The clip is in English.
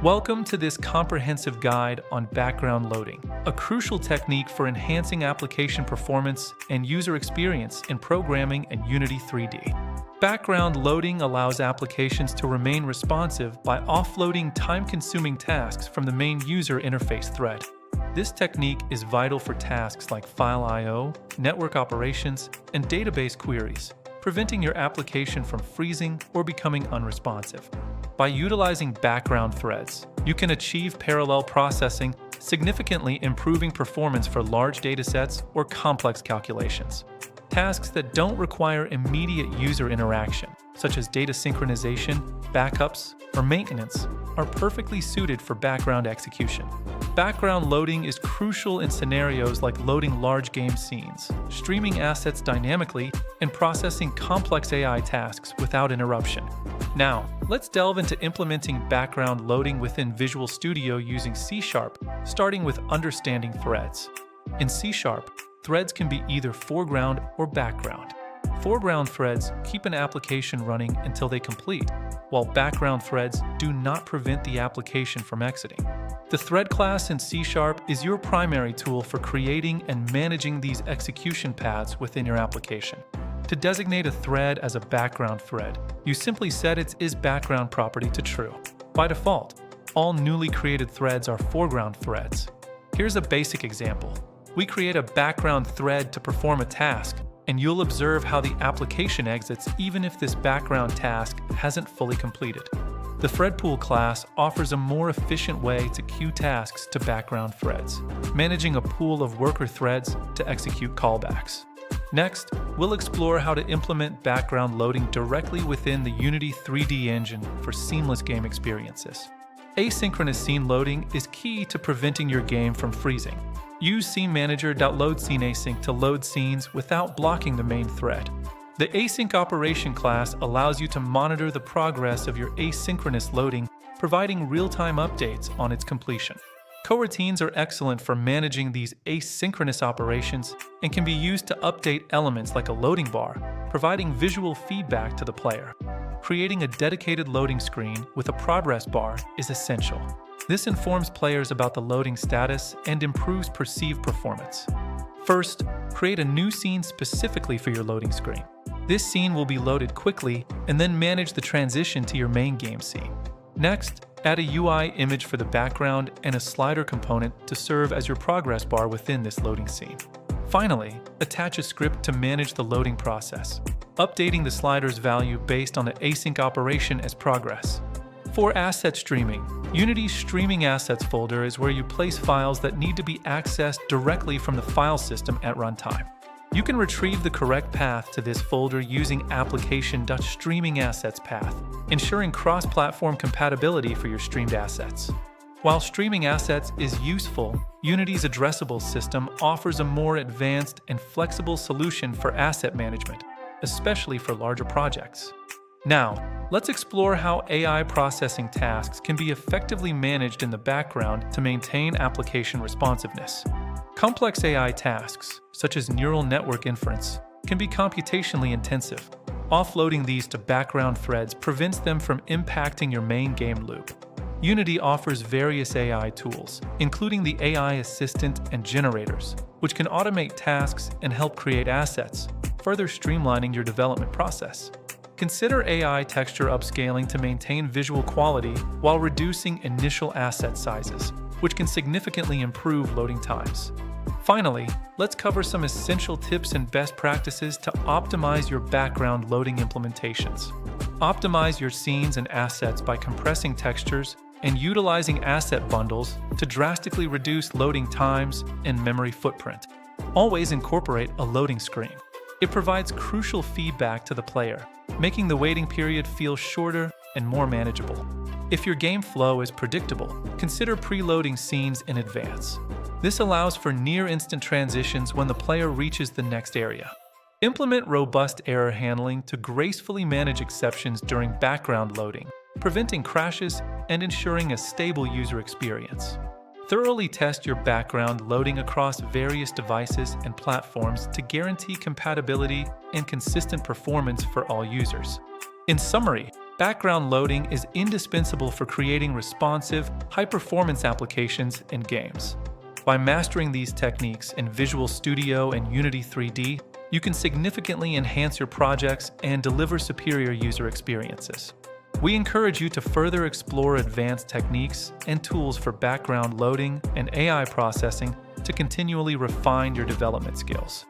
Welcome to this comprehensive guide on background loading, a crucial technique for enhancing application performance and user experience in programming and Unity 3D. Background loading allows applications to remain responsive by offloading time-consuming tasks from the main user interface thread. This technique is vital for tasks like file I/O, network operations, and database queries, preventing your application from freezing or becoming unresponsive. By utilizing background threads, you can achieve parallel processing, significantly improving performance for large datasets or complex calculations. Tasks that don't require immediate user interaction, such as data synchronization, backups, or maintenance, are perfectly suited for background execution. Background loading is crucial in scenarios like loading large game scenes, streaming assets dynamically, and processing complex AI tasks without interruption. Now, let's delve into implementing background loading within Visual Studio using C#, starting with understanding threads. In C#, threads can be either foreground or background. Foreground threads keep an application running until they complete, while background threads do not prevent the application from exiting. The thread class in C# is your primary tool for creating and managing these execution paths within your application. To designate a thread as a background thread, you simply set its isBackground property to true. By default, all newly created threads are foreground threads. Here's a basic example. We create a background thread to perform a task, and you'll observe how the application exits even if this background task hasn't fully completed. The ThreadPool class offers a more efficient way to queue tasks to background threads, managing a pool of worker threads to execute callbacks. Next, we'll explore how to implement background loading directly within the Unity 3D engine for seamless game experiences. Asynchronous scene loading is key to preventing your game from freezing. Use SceneManager.loadSceneAsync to load scenes without blocking the main thread. The Async operation class allows you to monitor the progress of your asynchronous loading, providing real-time updates on its completion. Coroutines are excellent for managing these asynchronous operations and can be used to update elements like a loading bar, providing visual feedback to the player. Creating a dedicated loading screen with a progress bar is essential. This informs players about the loading status and improves perceived performance. First, create a new scene specifically for your loading screen. This scene will be loaded quickly and then manage the transition to your main game scene. Next, add a UI image for the background and a slider component to serve as your progress bar within this loading scene. Finally, attach a script to manage the loading process, updating the slider's value based on the async operation as progress. For asset streaming, Unity's Streaming Assets folder is where you place files that need to be accessed directly from the file system at runtime. You can retrieve the correct path to this folder using application.streamingassets path, ensuring cross-platform compatibility for your streamed assets. While streaming assets is useful, Unity's addressable system offers a more advanced and flexible solution for asset management, especially for larger projects. Now, let's explore how AI processing tasks can be effectively managed in the background to maintain application responsiveness. Complex AI tasks, such as neural network inference, can be computationally intensive. Offloading these to background threads prevents them from impacting your main game loop. Unity offers various AI tools, including the AI Assistant and generators, which can automate tasks and help create assets, further streamlining your development process. Consider AI texture upscaling to maintain visual quality while reducing initial asset sizes, which can significantly improve loading times. Finally, let's cover some essential tips and best practices to optimize your background loading implementations. Optimize your scenes and assets by compressing textures and utilizing asset bundles to drastically reduce loading times and memory footprint. Always incorporate a loading screen. It provides crucial feedback to the player, making the waiting period feel shorter and more manageable. If your game flow is predictable, consider preloading scenes in advance. This allows for near-instant transitions when the player reaches the next area. Implement robust error handling to gracefully manage exceptions during background loading, preventing crashes and ensuring a stable user experience. Thoroughly test your background loading across various devices and platforms to guarantee compatibility and consistent performance for all users. In summary, Background loading is indispensable for creating responsive, high-performance applications and games. By mastering these techniques in Visual Studio and Unity 3D, you can significantly enhance your projects and deliver superior user experiences. We encourage you to further explore advanced techniques and tools for background loading and AI processing to continually refine your development skills.